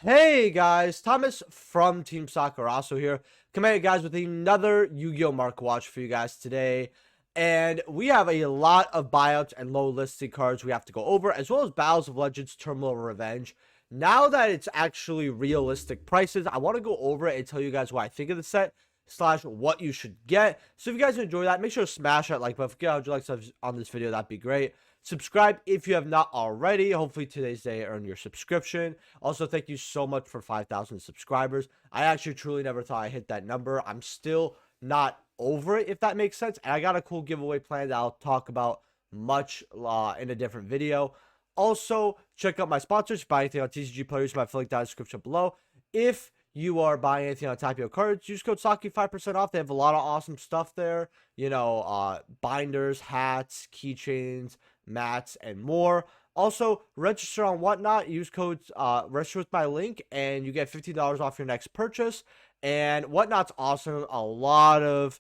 Hey guys, Thomas from Team Sakurasu here, coming at you guys with another Yu-Gi-Oh! Market Watch for you guys today. And we have a lot of buyouts and low listed cards we have to go over, as well as Battles of Legends Terminal Revenge. Now that it's actually realistic prices, I want to go over it and tell you guys what I think of the set, slash what you should get. So if you guys enjoy that, make sure to smash that like button. If you get 100 likes on this video, that'd be great. Subscribe if you have not already. Hopefully today's day earn your subscription. Also, thank you so much for 5,000 subscribers. I actually truly never thought I hit that number. I'm still not over it, if that makes sense. And I got a cool giveaway plan that I'll talk about much in a different video. Also, check out my sponsors. Buy anything on TCG Players, my link down in the description below. If you are buying anything on Tapio cards, use code Saki 5% off. They have a lot of awesome stuff there. You know, binders, hats, keychains, mats, and more. Also, register on Whatnot. Use code register with my link, and you get $15 off your next purchase. And Whatnot's awesome. A lot of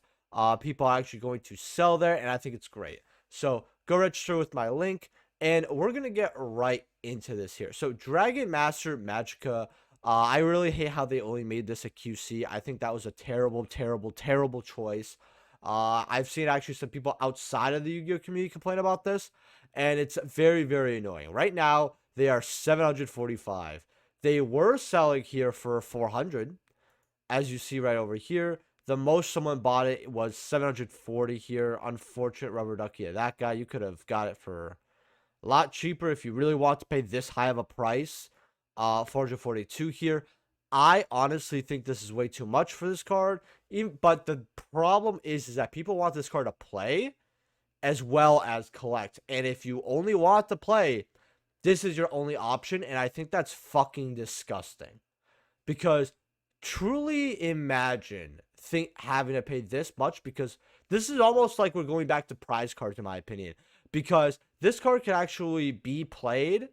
people are actually going to sell there, and I think it's great. So go register with my link, and we're gonna get right into this here. So Dragon Master Magica. I really hate how they only made this a QC. I think that was a terrible, terrible, terrible choice. I've seen actually some people outside of the Yu-Gi-Oh! Community complain about this, and it's very, very annoying. Right now, they are 745. They were selling here for 400, as you see right over here. The most someone bought it was 740 here. Unfortunate rubber ducky. That guy, you could have got it for a lot cheaper if you really want to pay this high of a price. 442 here. I honestly think this is way too much for this card. But the problem is that people want this card to play as well as collect. And if you only want to play, this is your only option. And I think that's fucking disgusting. Because truly imagine having to pay this much, because this is almost like we're going back to prize cards in my opinion. Because this card can actually be played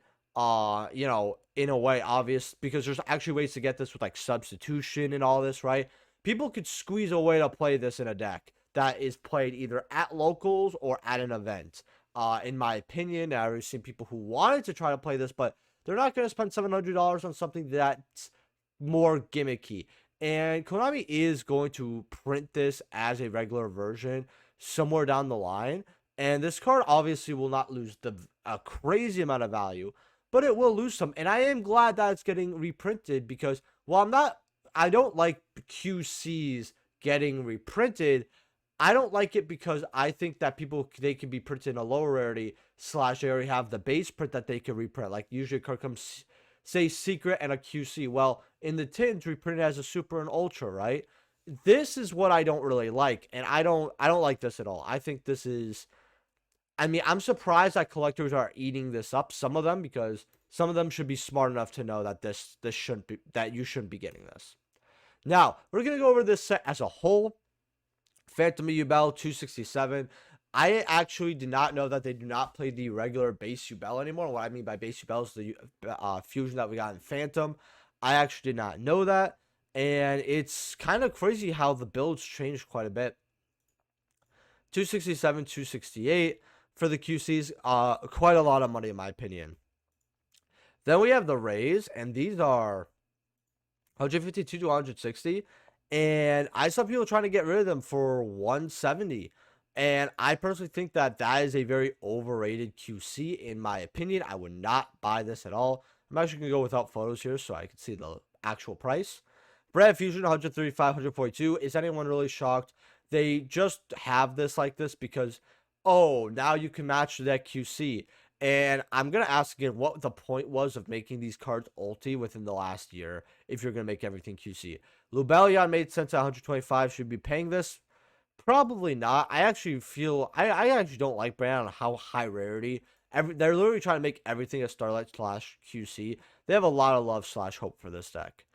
you know, in a way, obvious, because there's actually ways to get this with like substitution and all this, right? People could squeeze a way to play this in a deck that is played either at locals or at an event. In my opinion, I've seen people who wanted to try to play this, but they're not going to spend $700 on something that's more gimmicky. And Konami is going to print this as a regular version somewhere down the line. And this card obviously will not lose a crazy amount of value, but it will lose some. And I am glad that it's getting reprinted, because while I don't like QCs getting reprinted, I don't like it because I think that they can be printed in a lower rarity, slash they already have the base print that they can reprint. Like usually a card comes, say, secret and a QC. Well, in the tins, reprinted as a super and ultra, right? This is what I don't really like, and I don't like this at all. I think this is, I mean, I'm surprised that collectors are eating this up, some of them, because some of them should be smart enough to know that this shouldn't be, that you shouldn't be getting this. Now, we're going to go over this set as a whole. Phantom Yubel 267. I actually did not know that they do not play the regular base Yubel anymore. What I mean by base Yubel is the fusion that we got in Phantom. I actually did not know that. And it's kind of crazy how the builds changed quite a bit. 267, 268. For the QCs, quite a lot of money in my opinion. Then we have the Rays, and these are 152 to 160. And I saw people trying to get rid of them for 170. And I personally think that that is a very overrated QC in my opinion. I would not buy this at all. I'm actually going to go without photos here so I can see the actual price. Brand Fusion 135, 142. Is anyone really shocked? They just have this like this because, oh, now you can match that QC. And I'm going to ask again what the point was of making these cards ulti within the last year if you're going to make everything QC. Lubellion made sense at 125. Should be paying this? Probably not. I actually feel, I actually don't like Brand on how high rarity. They're literally trying to make everything a Starlight slash QC. They have a lot of love slash hope for this deck.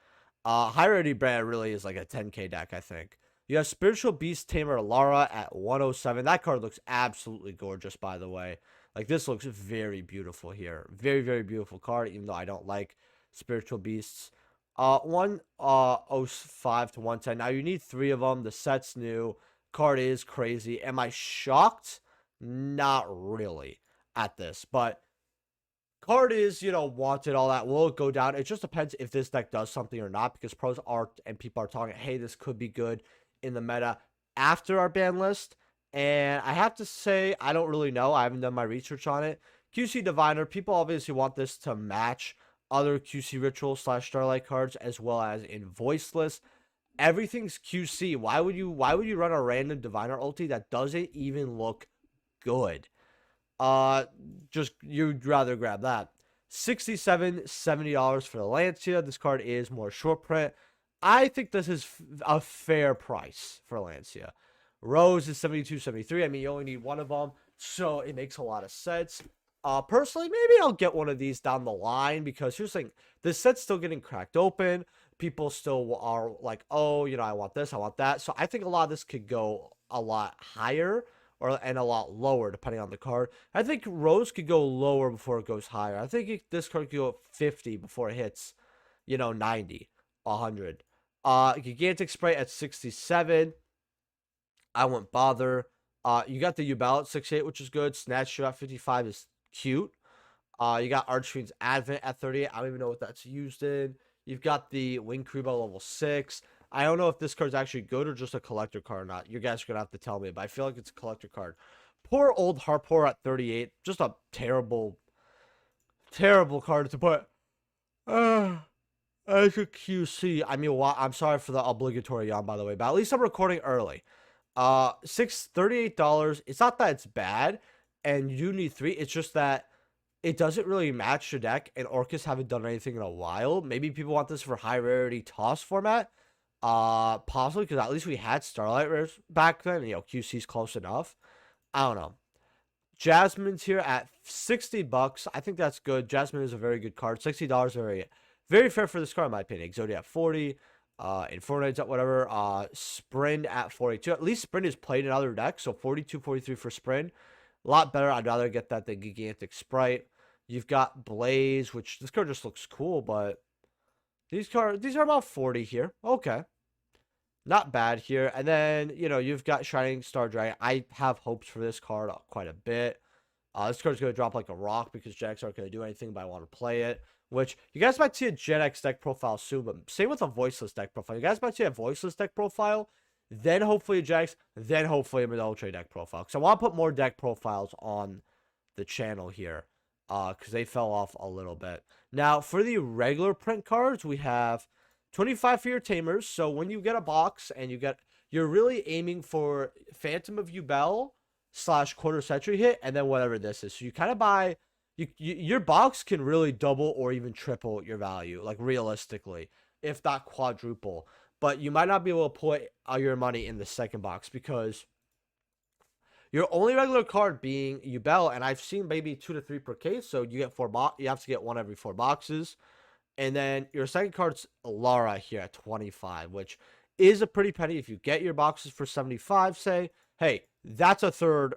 High rarity Brand really is like a 10k deck, I think. You have Spiritual Beast Tamer Lara at 107. That card looks absolutely gorgeous, by the way. Like, this looks very beautiful here. Very, very beautiful card, even though I don't like Spiritual Beasts. 105 to 110. Now, you need 3 of them. The set's new. Card is crazy. Am I shocked? Not really at this. But Card is, wanted, all that. Will it go down? It just depends if this deck does something or not, because pros are, and people are talking, hey, this could be good in the meta after our ban list. And I have to say, I don't really know. I haven't done my research on it. QC Diviner, people obviously want this to match other QC Ritual / Starlight cards, as well as in Voiceless. Everything's QC. Why would you run a random Diviner ulti that doesn't even look good? Just you'd rather grab that. $70 for the Lancia. This card is more short print. I think this is a fair price for Lancia. Rose is 72.73. I mean, you only need one of them, so it makes a lot of sense. Personally, maybe I'll get one of these down the line, because here's the thing: this set's still getting cracked open. People still are like, oh, I want this, I want that. So I think a lot of this could go a lot higher and a lot lower depending on the card. I think Rose could go lower before it goes higher. I think this card could go up 50 before it hits, 90, 100. Gigantic Sprite at 67. I wouldn't bother. You got the Yubel at 68, which is good. Snatch Shoe at 55 is cute. You got Archfiend's Advent at 38. I don't even know what that's used in. You've got the Wing Kuriboh level 6. I don't know if this card's actually good or just a collector card or not. You guys are going to have to tell me, but I feel like it's a collector card. Poor old Harpour at 38. Just a terrible, terrible card to put as a QC. I mean, I'm sorry for the obligatory yawn, by the way, but at least I'm recording early. $38. It's not that it's bad, and you need 3. It's just that it doesn't really match your deck, and Orcus haven't done anything in a while. Maybe people want this for high rarity toss format. Possibly, because at least we had Starlight rares back then. QC's close enough. I don't know. Jasmine's here at $60. I think that's good. Jasmine is a very good card. $60 very, very fair for this card, in my opinion. Exodia at 40. Infernoids at whatever. Sprint at 42. At least Sprint is played in other decks, so 42, 43 for Sprint. A lot better. I'd rather get that than Gigantic Sprite. You've got Blaze, which this card just looks cool, but these are about 40 here. Okay. Not bad here. And then, you've got Shining Star Dragon. I have hopes for this card quite a bit. This card's going to drop like a rock because Gen X aren't going to do anything, but I want to play it. Which, you guys might see a Gen X deck profile soon, but same with a Voiceless deck profile. You guys might see a Voiceless deck profile, then hopefully a Gen X, then hopefully a Ultra deck profile. Because I want to put more deck profiles on the channel here, because they fell off a little bit. Now, for the regular print cards, we have 25 for your Tamers. So when you get a box and you're really aiming for Phantom of Yubel / Quarter Century hit, and then whatever this is. So you kind of buy, your box can really double or even triple your value, like realistically, if not quadruple. But you might not be able to put all your money in the second box, because your only regular card being Yubel, and I've seen maybe 2 to 3 per case, so you get 4 you have to get one every 4 boxes. And then your second card's Lara here at 25, which is a pretty penny. If you get your boxes for 75, say, hey, that's a third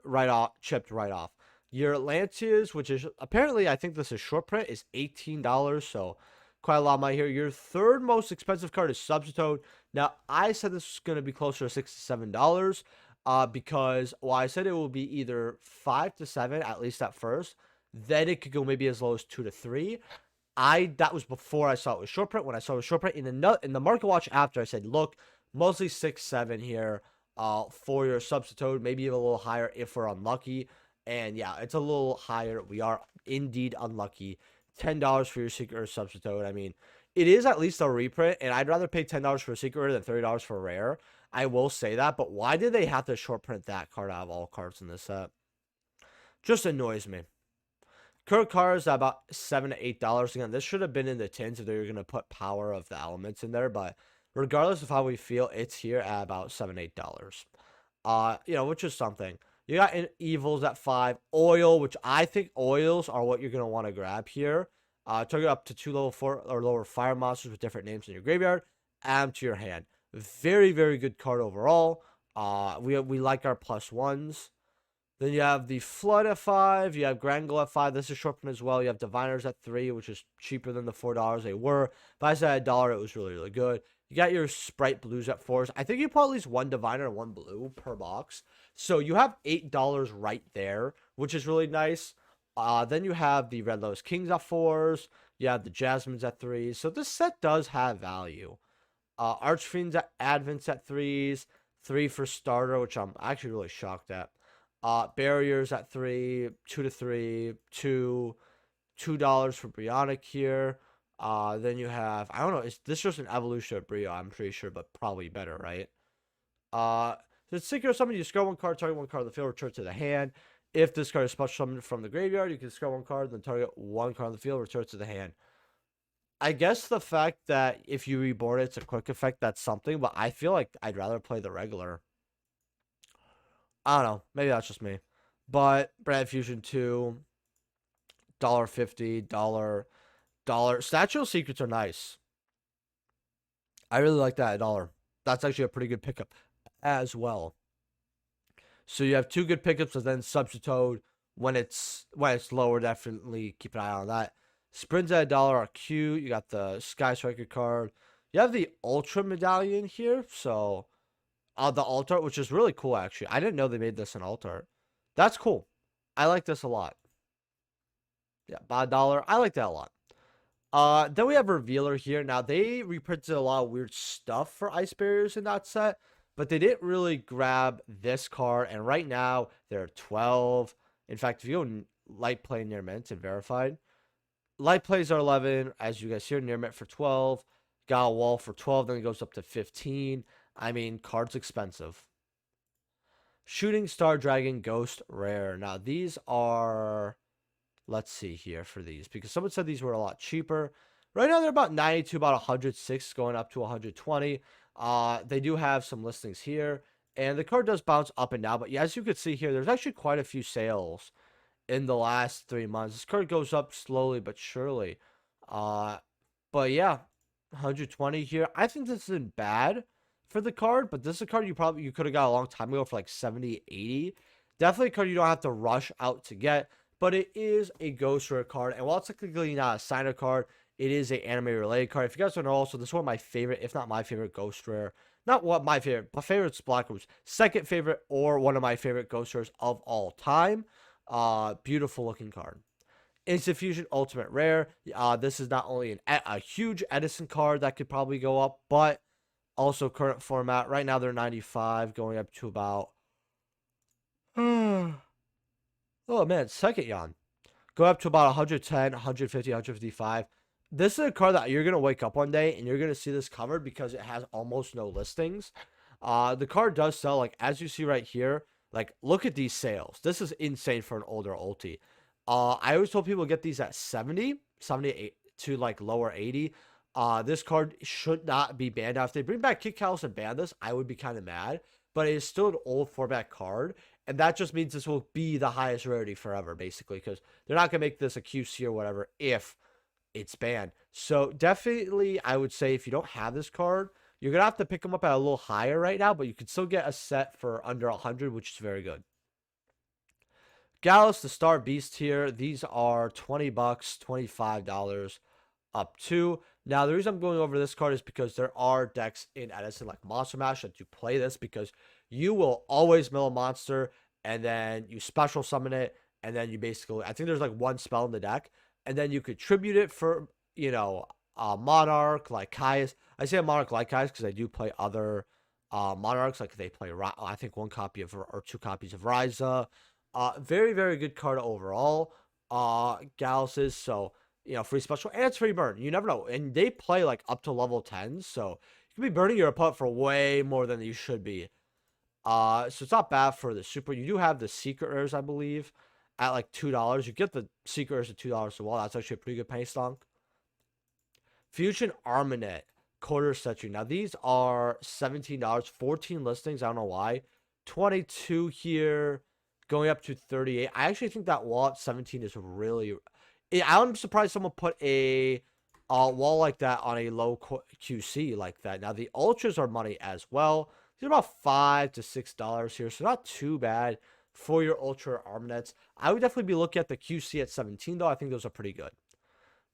chipped right off. Your Lancias, which is apparently, I think this is short print, is $18, so quite a lot of money here. Your third most expensive card is Substitute. Now, I said this was going to be closer to $67, because, well, I said it will be either 5 to 7, at least at first. Then it could go maybe as low as 2 to 3. That was before I saw it was short print. When I saw it was short print in the market watch after, I said, look, mostly 6, 7 here for your Substitute, maybe even a little higher if we're unlucky. And yeah, it's a little higher. We are indeed unlucky. $10 for your Secret or Substitute. I mean, it is at least a reprint, and I'd rather pay $10 for a Secret than $30 for a rare. I will say that, but why did they have to short print that card out of all cards in this set? Just annoys me. Current card is about $7 to $8. Again, this should have been in the tins if they were going to put Power of the Elements in there, but regardless of how we feel, it's here at about $7 $8. Which is something. You got Evils at 5. Oil, which I think oils are what you're going to want to grab here. Target up to 2 level 4 or lower fire monsters with different names in your graveyard. Add them to your hand. Very, very good card overall. We like our +1s. Then you have the Flood at 5. You have Grangle at 5. This is short print as well. You have Diviners at 3, which is cheaper than the $4 they were. If I said $1, it was really, really good. You got your Sprite Blues at 4s. I think you put at least 1 Diviner and 1 Blue per box. So you have $8 right there, which is really nice. Then you have the Red Lotus Kings at 4s. You have the Jasmines at 3s. So this set does have value. Archfiends at Advents at 3s. 3 for starter, which I'm actually really shocked at. Barriers at 3, 2 to 3, 2, $2 for Brionic here. Then you have, I don't know, is this just an evolution of Brio? I'm pretty sure, but probably better, right? The Secret Summon, you scroll one card, target one card on the field, return to the hand. If this card is special summoned from the graveyard, you can scroll one card, then target one card on the field, return to the hand. I guess the fact that if you reborn it, it's a quick effect, that's something, but I feel like I'd rather play the regular. I don't know. Maybe that's just me. But Brand Fusion 2, $1.50, dollar. Statue of Secrets are nice. I really like that, $1. That's actually a pretty good pickup as well. So you have 2 good pickups, and then Substitute when it's lower, definitely keep an eye on that. Sprints at $1 are cute. You got the Sky Striker card. You have the Ultra Medallion here, so the alt art, which is really cool actually. I didn't know they made this an alt art. That's cool. I like this a lot. Yeah, by $1. I like that a lot. Then we have Revealer here. Now they reprinted a lot of weird stuff for Ice Barriers in that set, but they didn't really grab this card. And right now they're 12. In fact, if you go light play near mint and verified, light plays are 11, as you guys hear, near mint for 12. Got a wall for 12, then it goes up to 15. I mean, card's expensive. Shooting Star Dragon Ghost Rare. Now, these are... Let's see here for these, because someone said these were a lot cheaper. Right now, they're about 92, about 106, going up to 120. They do have some listings here, and the card does bounce up and down. But yeah, as you can see here, there's actually quite a few sales in the last 3 months. This card goes up slowly but surely. But yeah, 120 here. I think this isn't bad for the card, but this is a card you could have got a long time ago for like 70, 80. Definitely a card you don't have to rush out to get, but it is a Ghost Rare card, and while it's technically not a signer card, it is an anime related card. If you guys don't know, also this is one of my favorite, if not my favorite, Ghost Rare. Not what my favorite, but favorite's Black Rose. Second favorite, or one of my favorite Ghost Rares of all time. Beautiful looking card. Instant Fusion Ultimate Rare. This is not only a huge Edison card that could probably go up, but also current format. Right now they're 95, going up to about... Oh man, second yawn. Go up to about 110, 150, 155. This is a card that you're going to wake up one day and you're going to see this covered because it has almost no listings. The card does sell, like, as you see right here. Like, look at these sales. This is insane for an older ulti. I always told people to get these at 70, 78 to like lower 80. This card should not be banned. Now, if they bring back Kick Callus and ban this, I would be kind of mad. But it is still an old format card. And that just means this will be the highest rarity forever, basically. Because they're not going to make this a QC or whatever if it's banned. So definitely, I would say if you don't have this card, you're going to have to pick them up at a little higher right now. But you can still get a set for under 100, which is very good. Gallus, the Star Beast here. These are $20, $25 up to. Now, the reason I'm going over this card is because there are decks in Edison like Monster Mash that do play this, because you will always mill a monster and then you special summon it, and then you basically, I think there's like one spell in the deck, and then you could tribute it for, you know, Monarch like Caius. I say a Monarch like Caius because I do play other Monarchs, like they play, I think, one copy of, or 2 copies of Ryza. Very, very good card overall. Gallus is, so, you know, free special, and it's free burn. You never know. And they play like up to level 10, so you could be burning your opponent for way more than you should be. So it's not bad for the super. You do have the secret rares, I believe, at like $2. You get the secret rares at $2 a wall. That's actually a pretty good penny stonk. Fusion Armanet quarter century. Now these are $17. 14 listings. I don't know why. 22 here, going up to 38. I actually think that wall at 17 is really... I'm surprised someone put a wall like that on a low QC like that. Now, the Ultras are money as well. These are about $5 to $6 here, so not too bad for your Ultra Armanets. I would definitely be looking at the QC at 17, though. I think those are pretty good.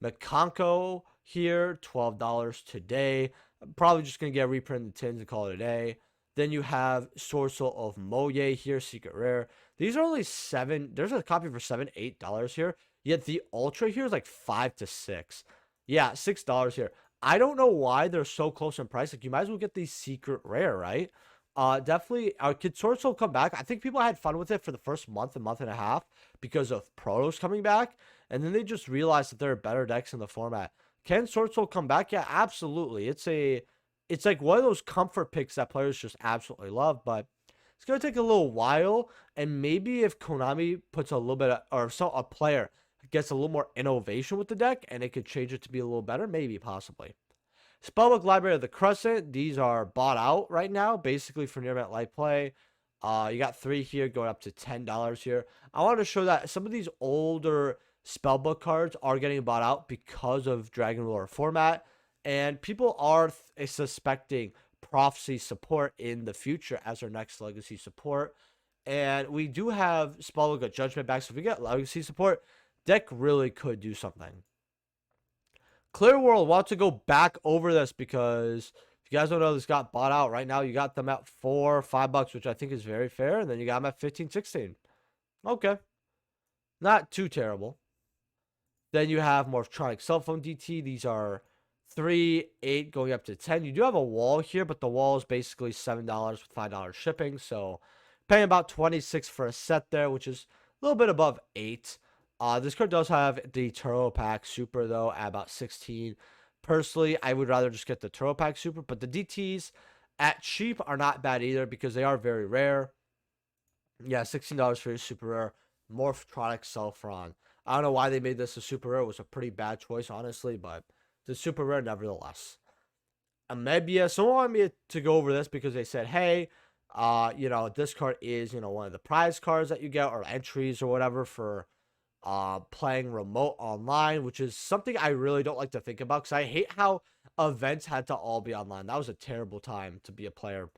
Makonko here, $12 today. I'm probably just going to get a reprint in the tins and call it a day. Then you have Sorcerer of MOOOON here, secret rare. These are only $7. There's a copy for $7, $8 here. Yet the Ultra here is like $5 to $6. Yeah, $6 here. I don't know why they're so close in price. Like, you might as well get these secret rare, right? Definitely, could Sorcerer come back? I think people had fun with it for the first month and a half because of Protos coming back. And then they just realized that there are better decks in the format. Can Sorcerer come back? Yeah, absolutely. It's like one of those comfort picks that players just absolutely love, but it's going to take a little while. And maybe if Konami puts a little bit of, or so a player gets a little more innovation with the deck and it could change it to be a little better, maybe, possibly. Spellbook Library of the Crescent. These are bought out right now, basically for near event light play. You got 3 here going up to $10 here. I want to show that some of these older Spellbook cards are getting bought out because of Dragon Lore format. And people are suspecting Prophecy support in the future as our next Legacy support. And we do have Spellbook of Judgment back, so if we get Legacy support, deck really could do something. Clear World wants to go back over this because if you guys don't know, this got bought out right now. You got them at $4 or $5, which I think is very fair. And then you got them at 15, 16. Okay. Not too terrible. Then you have Morphtronic Cell Phone DT. These are 3, 8 going up to 10. You do have a wall here, but the wall is basically $7 with $5 shipping. So paying about 26 for a set there, which is a little bit above 8. This card does have the Turbo Pack Super, though, at about 16. Personally, I would rather just get the Turbo Pack Super, but the DTs at cheap are not bad either because they are very rare. Yeah, $16 for your super rare. Morphtronic Cellphron. I don't know why they made this a super rare. It was a pretty bad choice, honestly, but the super rare nevertheless. Amebia. Someone wanted me to go over this because they said, hey, you know, this card is, you know, one of the prize cards that you get or entries or whatever for playing remote online, which is something I really don't like to think about because I hate how events had to all be online. That was a terrible time to be a player.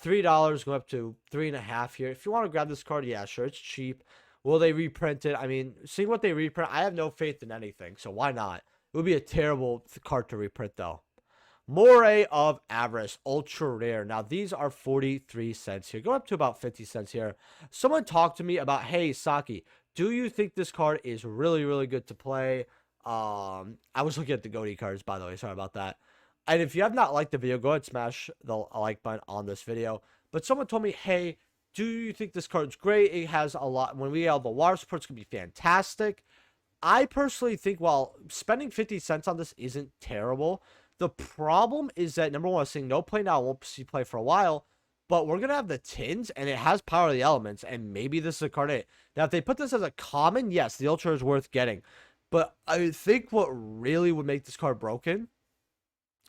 $3 go up to $3.50 here. If you want to grab this card, yeah, sure, it's cheap. Will they reprint it? I mean, seeing what they reprint, I have no faith in anything, so why not? It would be a terrible card to reprint, though. Moray of Avarice, ultra rare. Now, these are 43 cents here. Go up to about 50 cents here. Someone talked to me about, hey, Saki, do you think this card is really, really good to play? I was looking at the Goatee cards, by the way. Sorry about that. And if you have not liked the video, go ahead and smash the like button on this video. But someone told me, hey, do you think this card's great? It has a lot. When we have the water supports, going to be fantastic. I personally think, while spending 50 cents on this isn't terrible, the problem is that, number one, I'm seeing no play now. Won't see play for a while. But we're going to have the tins, and it has Power of the Elements, and maybe this is a card 8. Now, if they put this as a common, yes, the Ultra is worth getting. But I think what really would make this card broken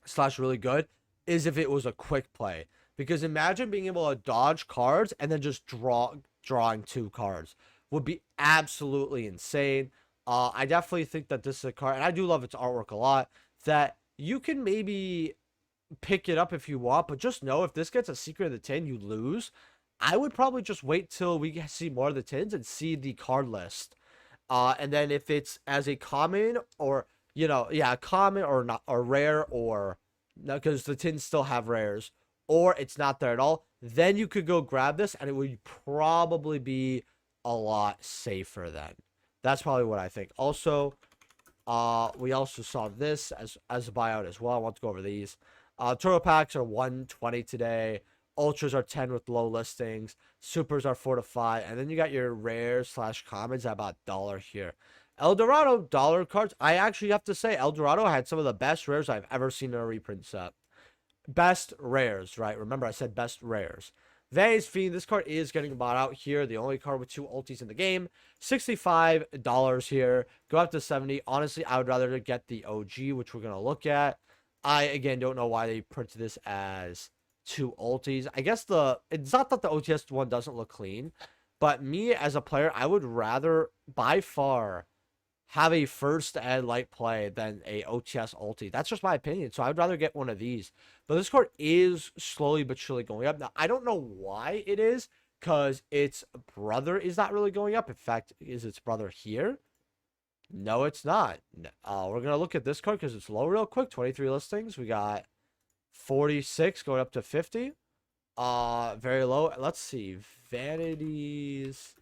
/ really good is if it was a quick play. Because imagine being able to dodge cards and then just drawing 2 cards. Would be absolutely insane. I definitely think that this is a card, and I do love its artwork a lot, that you can maybe pick it up if you want, but just know if this gets a secret of the tin, you lose. I would probably just wait till we see more of the tins and see the card list. And then if it's as a common or, you know, yeah, common or not, or rare, or no, because the tins still have rares, or it's not there at all, then you could go grab this and it would probably be a lot safer then. That's probably what I think. Also, we also saw this as a buyout as well. I want to go over these. Turbo Packs are $1.20 today. Ultras are 10 with low listings. Supers are 4 to 5. And then you got your rares / commons at about $1 here. El Dorado dollar cards. I actually have to say, El Dorado had some of the best rares I've ever seen in a reprint set. Best rares, right? Remember, I said best rares. Vanity's Fiend. This card is getting bought out here. The only card with 2 ultis in the game. $65 here. Go up to 70. Honestly, I would rather get the OG, which we're going to look at. I, again, don't know why they printed this as 2 ultis. I guess it's not that the OTS one doesn't look clean, but me as a player, I would rather, by far, have a first ed light play than a OTS ulti. That's just my opinion. So I'd rather get one of these. But this card is slowly but surely going up. Now, I don't know why it is, because its brother is not really going up. In fact, is its brother here? No, it's not. We're going to look at this card because it's low real quick. 23 listings. We got 46 going up to 50. Very low. Let's see. Vanities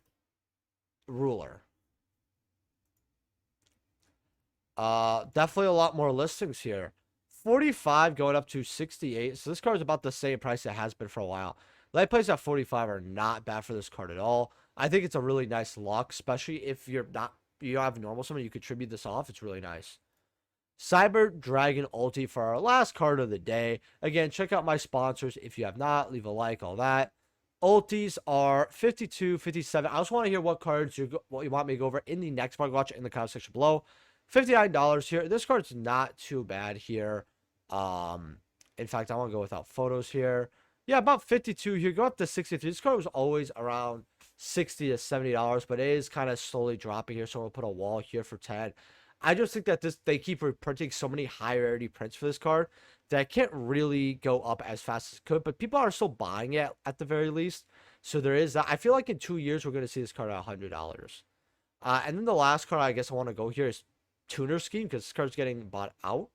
ruler. Definitely a lot more listings here. 45 going up to 68. So this card is about the same price it has been for a while. Light plays at 45 are not bad for this card at all. I think it's a really nice lock, especially if you don't have normal summon, you could tribute this off. It's really nice. Cyber Dragon Ulti for our last card of the day. Again, check out my sponsors if you have not. Leave a like, all that. Ultis are 52, 57. I just want to hear what cards what you want me to go over in the next Market Watch in the comment section below. $59 here. This card's not too bad here. In fact, I want to go without photos here. Yeah, about 52 here. Go up to 63. This card was always around $60 to $70, but it is kind of slowly dropping here. So we'll put a wall here for 10. I just think that they keep reprinting so many high rarity prints for this card that it can't really go up as fast as it could. But people are still buying it at the very least. So there is that. I feel like in 2 years, we're going to see this card at $100. And then the last card I guess I want to go here is Tuner Scheme, because this card's getting bought out,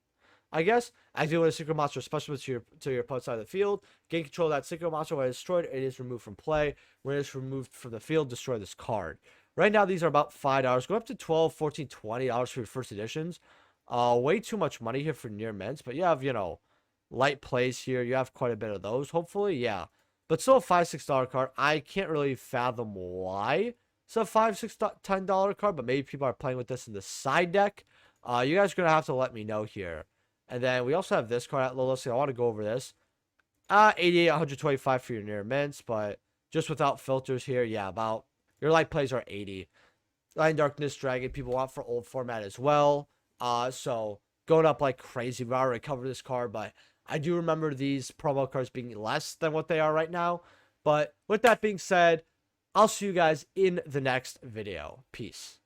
I guess. Activate with a secret monster special to your opponent's side of the field. Gain control of that secret monster. When it's destroyed, it is removed from play. When it's removed from the field, destroy this card. Right now, these are about $5. Go up to $12, $14, $20 for your first editions. Way too much money here for near mints, but you have, light plays here. You have quite a bit of those, hopefully, yeah. But still a $5, $6 card. I can't really fathom why it's a $5, $6, $10 card, but maybe people are playing with this in the side deck. You guys are going to have to let me know here. And then we also have this card at low listing. I want to go over this. 88, 125 for your near mints, but just without filters here, yeah, about your light plays are 80. Light and Darkness Dragon, people want for old format as well. So going up like crazy. We already covered this card, but I do remember these promo cards being less than what they are right now. But with that being said, I'll see you guys in the next video. Peace.